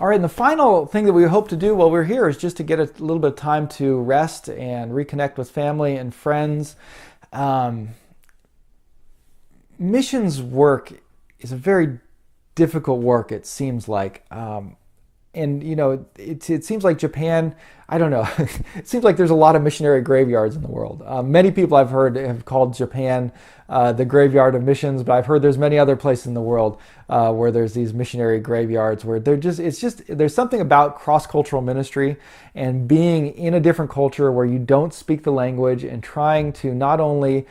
All right, and the final thing that we hope to do while we're here is just to get a little bit of time to rest and reconnect with family and friends. Um, Missions work is a very difficult work, it seems like. And it seems like Japan, I don't know, it seems like there's a lot of missionary graveyards in the world. Many people I've heard have called Japan the graveyard of missions, but I've heard there's many other places in the world where there's these missionary graveyards where there's something about cross-cultural ministry and being in a different culture where you don't speak the language and trying to not only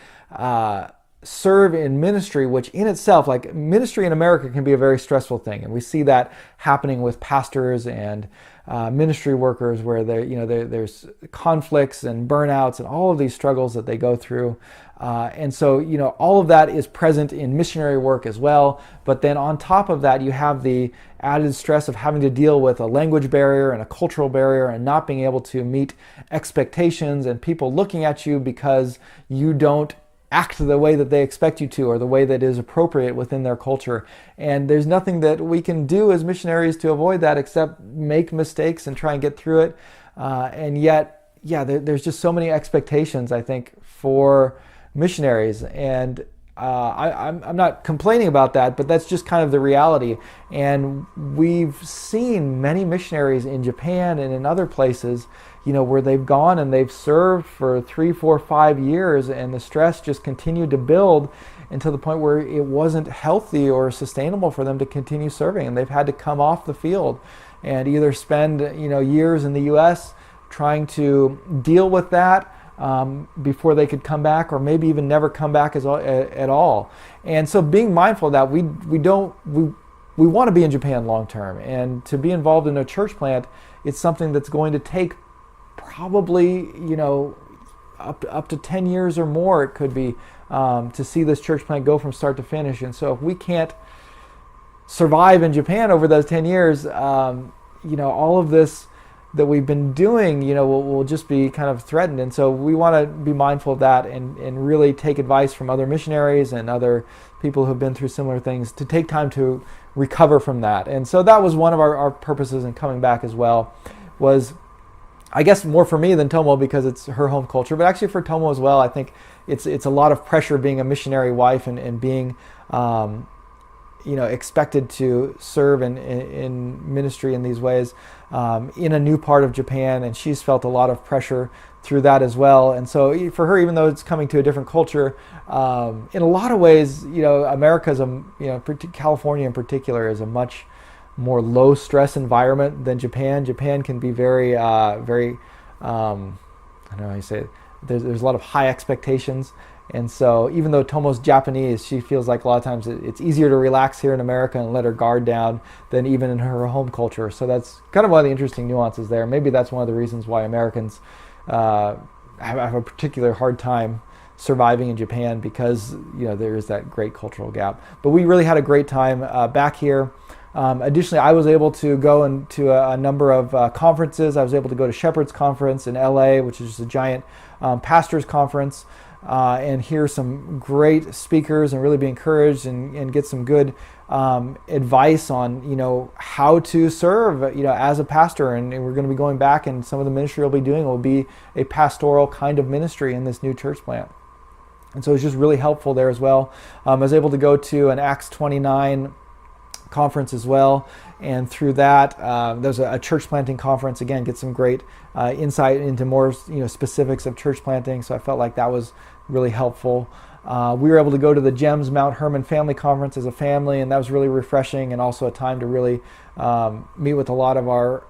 serve in ministry, which in itself, like ministry in America can be a very stressful thing. And we see that happening with pastors and ministry workers where there's conflicts and burnouts and all of these struggles that they go through. And so, all of that is present in missionary work as well. But then on top of that, you have the added stress of having to deal with a language barrier and a cultural barrier and not being able to meet expectations and people looking at you because you don't act the way that they expect you to or the way that is appropriate within their culture. And there's nothing that we can do as missionaries to avoid that except make mistakes and try and get through it. And yet, there's just so many expectations, I think, for missionaries. And I'm not complaining about that, but that's just kind of the reality. And we've seen many missionaries in Japan and in other places, where they've gone and they've served for 3, 4, 5 years, and the stress just continued to build until the point where it wasn't healthy or sustainable for them to continue serving, and they've had to come off the field and either spend years in the U.S. trying to deal with that before they could come back, or maybe even never come back at all. And so being mindful of that, we want to be in Japan long term, and to be involved in a church plant, it's something that's going to take probably up to 10 years or more, it could be, to see this church plant go from start to finish. And so if we can't survive in Japan over those 10 years, all of this that we've been doing, will just be kind of threatened. And so we want to be mindful of that and really take advice from other missionaries and other people who've been through similar things to take time to recover from that. And so that was one of our purposes in coming back as well, was I guess more for me than Tomo because it's her home culture, but actually for Tomo as well. I think it's a lot of pressure being a missionary wife and being expected to serve in ministry in these ways in a new part of Japan, and she's felt a lot of pressure through that as well. And so for her, even though it's coming to a different culture, in a lot of ways, America's California in particular is a much more low stress environment than Japan. Japan can be very, I don't know how you say it. There's a lot of high expectations. And so even though Tomo's Japanese, she feels like a lot of times it's easier to relax here in America and let her guard down than even in her home culture. So that's kind of one of the interesting nuances there. Maybe that's one of the reasons why Americans have a particular hard time surviving in Japan, because there is that great cultural gap. But we really had a great time back here. Additionally, I was able to go into a number of conferences. I was able to go to Shepherd's Conference in LA, which is just a giant pastors conference, and hear some great speakers and really be encouraged and get some good advice on how to serve as a pastor. And we're going to be going back, and some of the ministry we'll be doing will be a pastoral kind of ministry in this new church plant. And so it's just really helpful there as well. I was able to go to an Acts 29 conference as well, and through that there's a church planting conference, again, get some great insight into more specifics of church planting. So I felt like that was really helpful. We were able to go to the GEMS Mount Hermon Family Conference as a family, and that was really refreshing, and also a time to really meet with a lot of our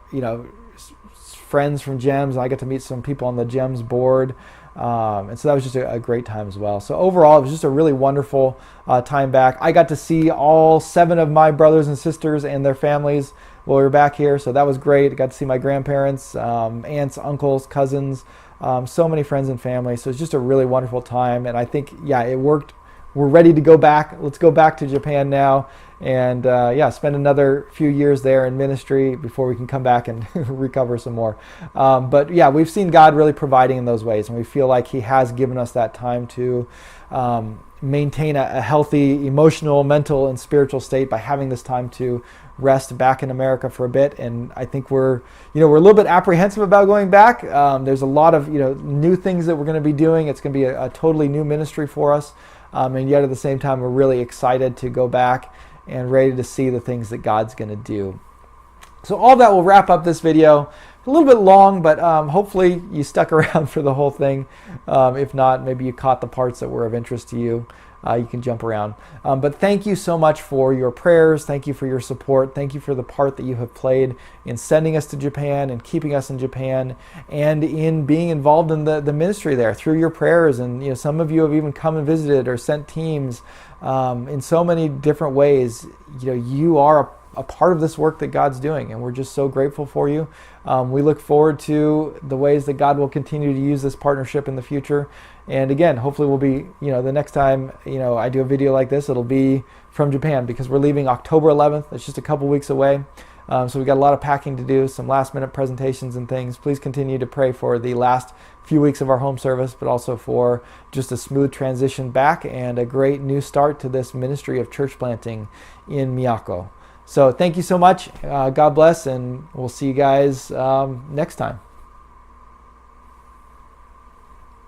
friends from GEMS. I got to meet some people on the GEMS board. And so that was just a great time as well. So overall, it was just a really wonderful time back. I got to see all 7 of my brothers and sisters and their families while we were back here. So that was great. I got to see my grandparents, aunts, uncles, cousins, so many friends and family. So it's just a really wonderful time. And I think, it worked. We're ready to go back. Let's go back to Japan now and spend another few years there in ministry before we can come back and recover some more. But we've seen God really providing in those ways, and we feel like He has given us that time to maintain a healthy emotional, mental, and spiritual state by having this time to rest back in America for a bit. And I think we're a little bit apprehensive about going back. There's a lot of new things that we're going to be doing. It's going to be a totally new ministry for us, and yet at the same time we're really excited to go back and ready to see the things that God's going to do. So all that will wrap up this video. A little bit long, but hopefully you stuck around for the whole thing. If not, maybe you caught the parts that were of interest to you. You can jump around. But thank you so much for your prayers. Thank you for your support. Thank you for the part that you have played in sending us to Japan and keeping us in Japan, and in being involved in the ministry there through your prayers. And some of you have even come and visited or sent teams in so many different ways. You are a part of this work that God's doing, and we're just so grateful for you. We look forward to the ways that God will continue to use this partnership in the future. And again, hopefully we'll be, the next time, I do a video like this, it'll be from Japan, because we're leaving October 11th. It's just a couple weeks away. So we've got a lot of packing to do, some last minute presentations and things. Please continue to pray for the last few weeks of our home service, but also for just a smooth transition back and a great new start to this ministry of church planting in Miyako. So thank you so much. God bless, and we'll see you guys next time.